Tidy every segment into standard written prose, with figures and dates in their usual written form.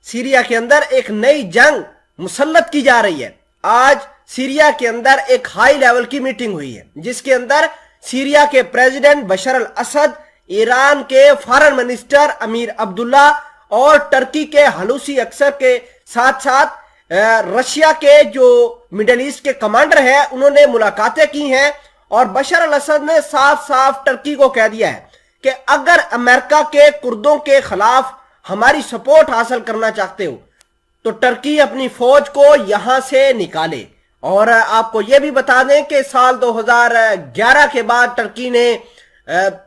Syria के अंदर एक नई जंग मुसल्लत की जा रही है। आज सीरिया के अंदर एक हाई लेवल की मीटिंग हुई है जिसके अंदर सीरिया के प्रेसिडेंट बशर अल असद, ईरान के फॉरेन मिनिस्टर अमीर अब्दुल्ला और टर्की के हलूसी अक्सर के साथ साथ रशिया के जो मिडिल ईस्ट के कमांडर हैं उन्होंने मुलाकातें की हैं। और बशर अल असद ने साफ साफ टर्की को कह दिया है कि अगर अमेरिका के कुर्दों के खिलाफ हमारी सपोर्ट हासिल करना चाहते हो तो टर्की अपनी फौज को यहां से निकाले। और आपको यह भी बता दें कि साल 2011 के बाद टर्की ने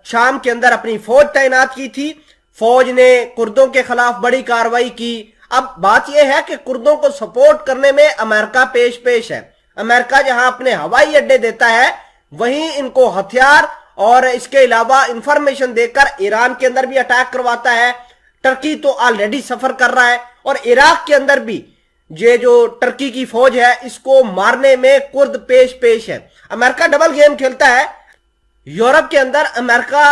शाम के अंदर अपनी फौज तैनात की थी। फौज ने कुर्दों के खिलाफ बड़ी कार्रवाई की। अब बात यह है कि कुर्दों को सपोर्ट करने में अमेरिका पेश है। अमेरिका जहां अपने हवाई अड्डे देता है वहीं इनको हथियार और इसके अलावा इंफॉर्मेशन देकर ईरान के अंदर भी अटैक करवाता है। टर्की तो ऑलरेडी सफर कर रहा है और इराक के अंदर भी ये जो टर्की की फौज है इसको मारने में कुर्द पेश है। अमेरिका डबल गेम खेलता है। यूरोप के अंदर अमेरिका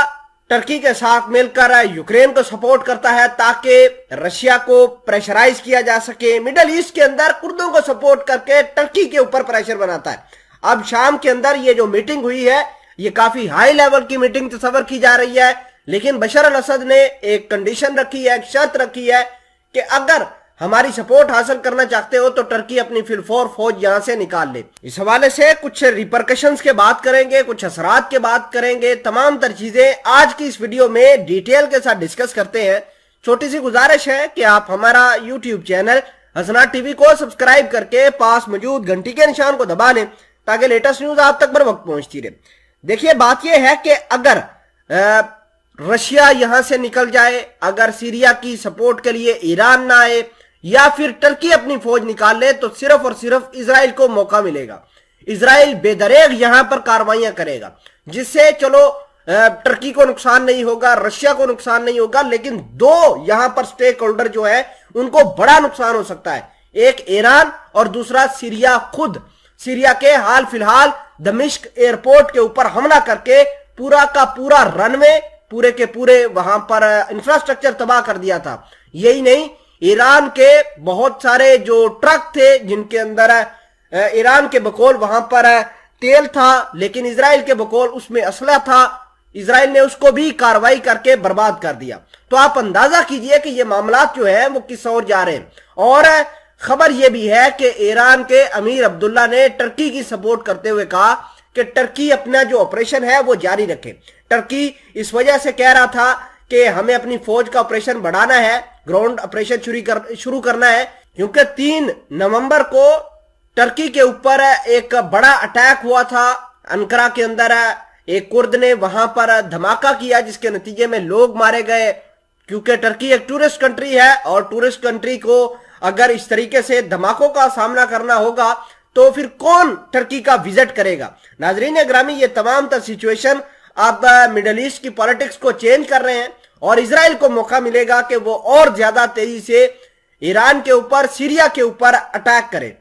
टर्की के साथ मिलकर यूक्रेन को सपोर्ट करता है ताकि रशिया को प्रेशराइज किया जा सके। मिडिल ईस्ट के अंदर कुर्दों को सपोर्ट करके टर्की के ऊपर प्रेशर बनाता है। अब शाम के अंदर ये जो मीटिंग हुई है ये काफी हाई लेवल की मीटिंग तस्वर की जा रही है, लेकिन बशर अल असद ने एक कंडीशन रखी है, एक शर्त रखी है कि अगर हमारी सपोर्ट हासिल करना चाहते हो तो टर्की अपनी फिलफोर फौज यहां से निकाल ले। इस हवाले से कुछ रिपरकशंस के बात करेंगे, कुछ असरात के बात करेंगे, तमाम तर चीजें आज की इस वीडियो में डिटेल के साथ डिस्कस करते हैं। छोटी सी गुजारिश है कि आप हमारा यूट्यूब चैनल हसनात टीवी को सब्सक्राइब करके पास मौजूद घंटी के निशान को दबा लें ताकि लेटेस्ट न्यूज आप तक बर वक्त पहुंचती रहे। देखिए बात यह है कि अगर रशिया यहां से निकल जाए, अगर सीरिया की सपोर्ट के लिए ईरान ना आए या फिर टर्की अपनी फौज निकाल ले तो सिर्फ और सिर्फ इजराइल को मौका मिलेगा। इजराइल बेदरेग यहां पर कार्रवाइयां करेगा जिससे चलो टर्की को नुकसान नहीं होगा, रशिया को नुकसान नहीं होगा, लेकिन दो यहां पर स्टेक होल्डर जो है उनको बड़ा नुकसान हो सकता है। एक ईरान और दूसरा सीरिया खुद। सीरिया के हाल फिलहाल दमिश्क एयरपोर्ट के ऊपर हमला करके पूरा का पूरा रनवे, पूरे के पूरे वहां पर इंफ्रास्ट्रक्चर तबाह कर दिया था। यही नहीं, ईरान के बहुत सारे जो ट्रक थे जिनके अंदर ईरान के बकौल वहां पर तेल था लेकिन इजराइल के बकौल उसमें असला था, इजराइल ने उसको भी कार्रवाई करके बर्बाद कर दिया। तो आप अंदाजा कीजिए कि ये मामलात जो है वो किस ओर जा रहे हैं। और खबर यह भी है कि ईरान के अमीर अब्दुल्ला ने टर्की की सपोर्ट करते हुए कहा कि टर्की अपना जो ऑपरेशन है वो जारी रखे। टर्की इस वजह से कह रहा था कि हमें अपनी फौज का ऑपरेशन बढ़ाना है, ग्राउंड ऑपरेशन शुरू करना है, क्योंकि 3 नवंबर को टर्की के ऊपर एक बड़ा अटैक हुआ था। अंकारा के अंदर एक कुर्द ने वहां पर धमाका किया जिसके नतीजे में लोग मारे गए। क्योंकि टर्की एक टूरिस्ट कंट्री है और टूरिस्ट कंट्री को अगर इस तरीके से धमाकों का सामना करना होगा तो फिर कौन टर्की का विजिट करेगा। नाजरीन ग्रामी, ये तमाम तर सिचुएशन अब मिडिल ईस्ट की पॉलिटिक्स को चेंज कर रहे हैं और इजराइल को मौका मिलेगा कि वो और ज्यादा तेजी से ईरान के ऊपर, सीरिया के ऊपर अटैक करे।